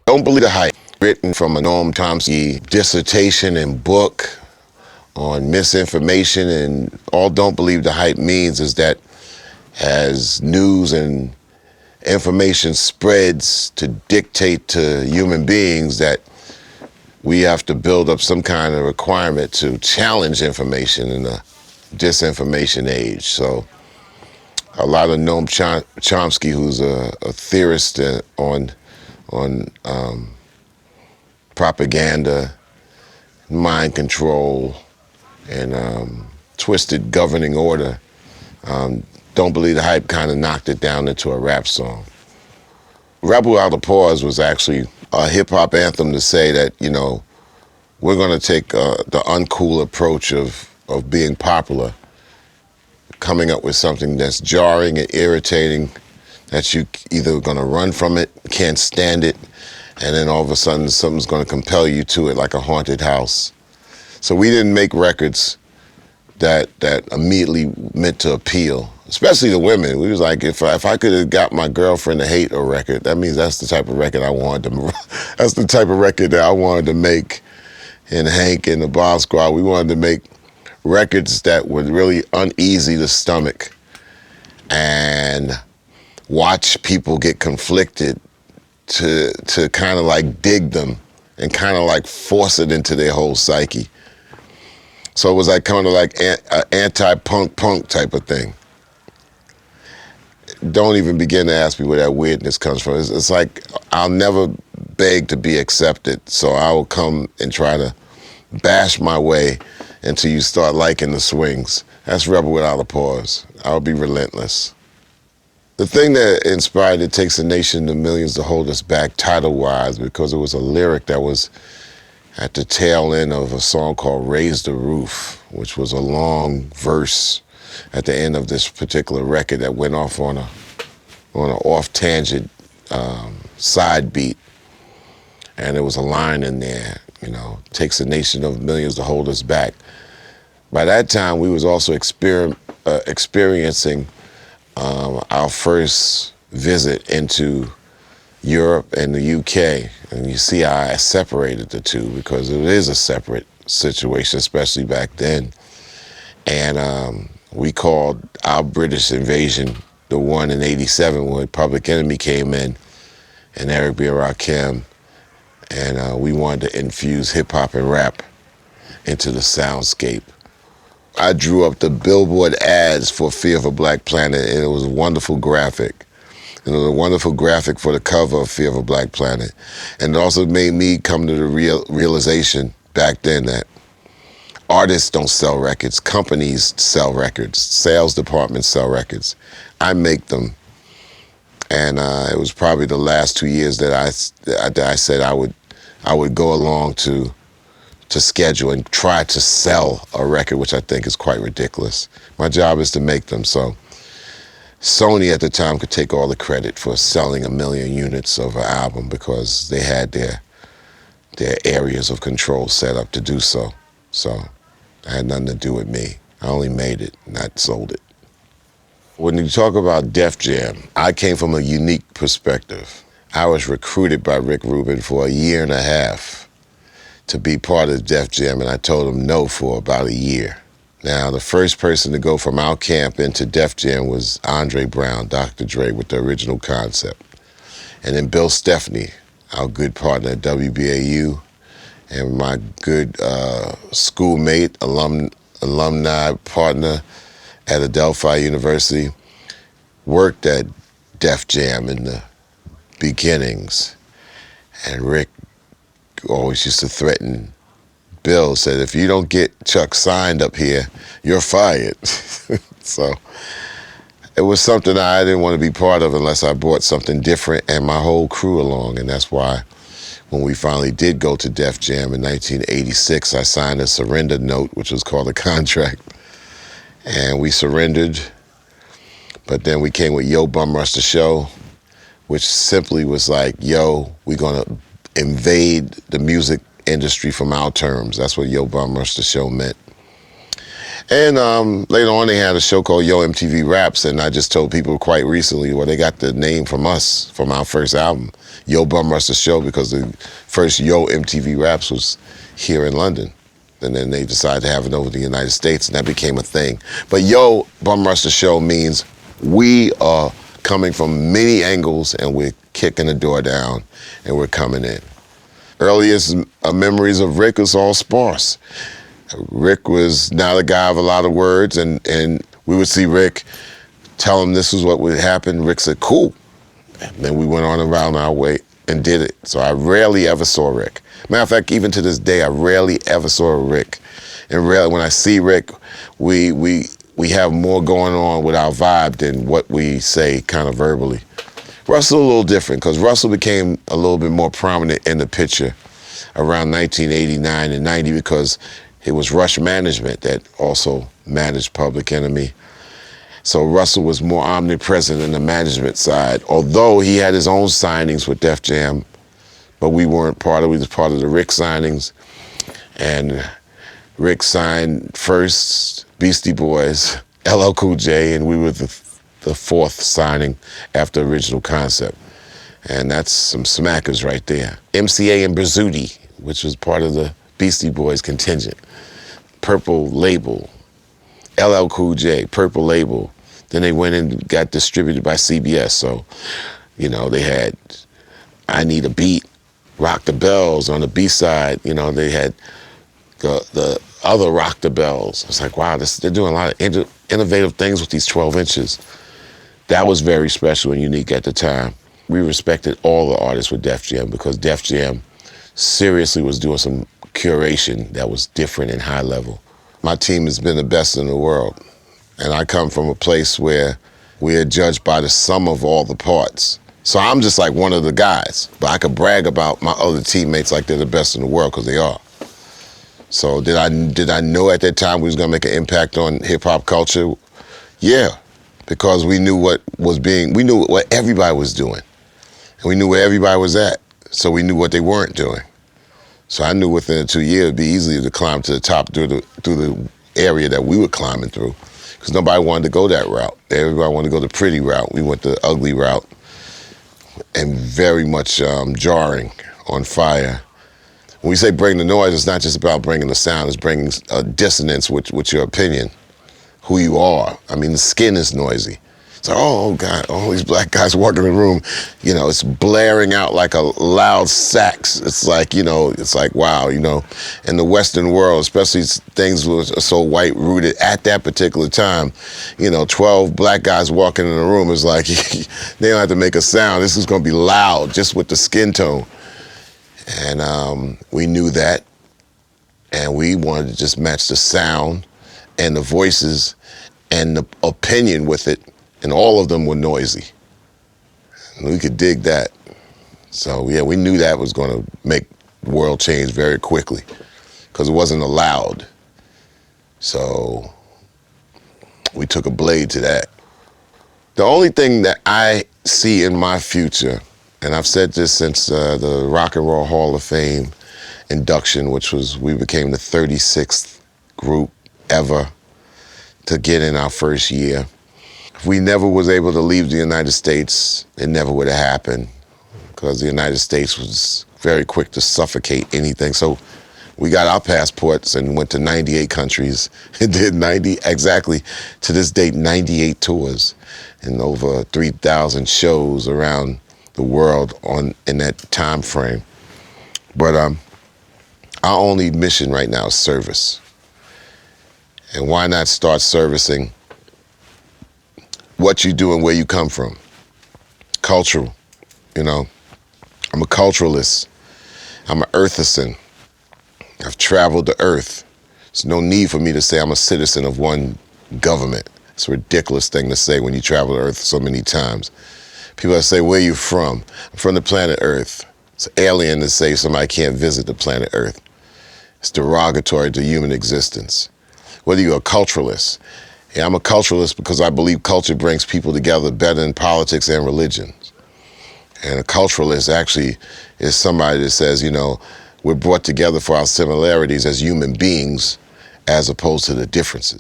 Don't believe the hype. Written from a Noam Chomsky dissertation and book on misinformation, and all don't believe the hype means is that as news and information spreads to dictate to human beings that we have to build up some kind of requirement to challenge information in a disinformation age. So a lot of Noam Chomsky, who's a theorist on propaganda, mind control, and twisted governing order, Don't Believe the Hype kind of knocked it down into a rap song. Rebel Without a Pause was actually a hip-hop anthem to say that, you know, we're going to take the uncool approach of being popular, coming up with something that's jarring and irritating, that you either going to run from it, can't stand it, and then all of a sudden something's going to compel you to it like a haunted house. So we didn't make records that immediately meant to appeal, especially the women. We was like, if I could have got my girlfriend to hate a record, that means that's the type of record I wanted to. That's the type of record that I wanted to make. And Hank and the Bomb Squad, we wanted to make records that were really uneasy to stomach and watch people get conflicted to kind of like dig them and kind of like force it into their whole psyche. So it was like kind of like an anti-punk type of thing. Don't even begin to ask me where that weirdness comes from. It's like I'll never beg to be accepted, so I will come and try to bash my way until you start liking the swings. That's Rebel Without a Pause. I'll be relentless. The thing that inspired It Takes a Nation to Millions to Hold Us Back title-wise, because it was a lyric that was at the tail end of a song called Raise the Roof, which was a long verse at the end of this particular record that went off on an off-tangent side beat. And there was a line in there, you know, takes a nation of millions to hold us back. By that time, we was also experiencing our first visit into Europe and the UK. And you see how I separated the two, because it is a separate situation, especially back then. And we called our British invasion the one in '87 when Public Enemy came in and Eric B. Rakim. And we wanted to infuse hip-hop and rap into the soundscape. I drew up the billboard ads for Fear of a Black Planet, and it was a wonderful graphic. And it was a wonderful graphic for the cover of Fear of a Black Planet. And it also made me come to the realization back then that artists don't sell records, companies sell records, sales departments sell records. I make them. And it was probably the last 2 years that I said I would go along to schedule and try to sell a record, which I think is quite ridiculous. My job is to make them. So Sony at the time could take all the credit for selling 1 million units of an album because they had their areas of control set up to do so. So it had nothing to do with me. I only made it, not sold it. When you talk about Def Jam, I came from a unique perspective. I was recruited by Rick Rubin for 1.5 years to be part of Def Jam, and I told him no for about a year. Now, the first person to go from our camp into Def Jam was Andre Brown, Dr. Dre, with the original concept. And then Bill Stepney, our good partner at WBAU, and my good schoolmate, alumni partner at Adelphi University, worked at Def Jam in the beginnings. And Rick always used to threaten Bill, said, if you don't get Chuck signed up here, you're fired. So it was something I didn't want to be part of unless I brought something different and my whole crew along. And that's why when we finally did go to Def Jam in 1986, I signed a surrender note, which was called a contract. And we surrendered, but then we came with Yo Bum Rush the Show, which simply was like, yo, we're gonna invade the music industry from our terms. That's what Yo Bum Rush the Show meant. And later on, they had a show called Yo MTV Raps, and I just told people quite recently, well, they got the name from us, from our first album, Yo Bum Rush the Show, because the first Yo MTV Raps was here in London. And then they decided to have it over the United States, and that became a thing. But Yo Bum Rush the Show means we are coming from many angles, and we're kicking the door down, and we're coming in. Earliest memories of Rick is all sparse. Rick was not a guy of a lot of words, and we would see Rick, tell him this was what would happen. Rick said, cool. And then we went on around our way and did it. So I rarely ever saw Rick. Matter of fact, even to this day, I rarely ever saw Rick. And rarely, when I see Rick, we have more going on with our vibe than what we say kind of verbally. Russell a little different, because Russell became a little bit more prominent in the picture around 1989 and 90, because it was Rush Management that also managed Public Enemy. So Russell was more omnipresent in the management side, although he had his own signings with Def Jam, but we weren't part of it. We was part of the Rick signings. And Rick signed first Beastie Boys, LL Cool J, and we were the fourth signing after Original Concept. And that's some smackers right there. MCA and Bazzuti, which was part of the Beastie Boys contingent. Purple Label, LL Cool J, Purple Label. Then they went and got distributed by CBS. So, you know, they had I Need a Beat, Rock the Bells on the B-side. You know, they had the other Rock the Bells. It's like, wow, they're doing a lot of innovative things with these 12 inches. That was very special and unique at the time. We respected all the artists with Def Jam, because Def Jam seriously was doing some curation that was different and high level. My team has been the best in the world. And I come from a place where we are judged by the sum of all the parts. So I'm just like one of the guys, but I could brag about my other teammates like they're the best in the world, because they are. So did I know at that time we was gonna make an impact on hip hop culture? Yeah, because we knew we knew what everybody was doing. And we knew where everybody was at, so we knew what they weren't doing. So I knew within 2 years it'd be easier to climb to the top through the area that we were climbing through, because nobody wanted to go that route. Everybody wanted to go the pretty route. We went the ugly route, and very much jarring, on fire. When we say bring the noise, it's not just about bringing the sound, it's bringing a dissonance with your opinion, who you are. I mean, the skin is noisy. It's like, oh God, all these black guys walking in the room, you know, it's blaring out like a loud sax. It's like, you know, it's like, wow, you know, in the Western world, especially things were so white rooted at that particular time, you know, 12 black guys walking in the room is like, they don't have to make a sound. This is going to be loud just with the skin tone. And we knew that, and we wanted to just match the sound and the voices and the opinion with it, and all of them were noisy. And we could dig that. So yeah, we knew that was going to make world change very quickly, because it wasn't allowed. So we took a blade to that. The only thing that I see in my future, and I've said this since the Rock and Roll Hall of Fame induction, which was, we became the 36th group ever to get in our first year. If we never was able to leave the United States, it never would have happened, because the United States was very quick to suffocate anything. So we got our passports and went to 98 countries and did 90, exactly to this date, 98 tours and over 3,000 shows around the world in that time frame. But our only mission right now is service. And why not start servicing what you do and where you come from? Cultural, you know. I'm a culturalist. I'm an earthicist. I've traveled the earth. There's no need for me to say I'm a citizen of one government. It's a ridiculous thing to say when you travel the earth so many times. People that say, where are you from? I'm from the planet Earth. It's alien to say somebody can't visit the planet Earth. It's derogatory to human existence. Whether you're a culturalist. Yeah, I'm a culturalist because I believe culture brings people together better than politics and religions. And a culturalist actually is somebody that says, you know, we're brought together for our similarities as human beings as opposed to the differences.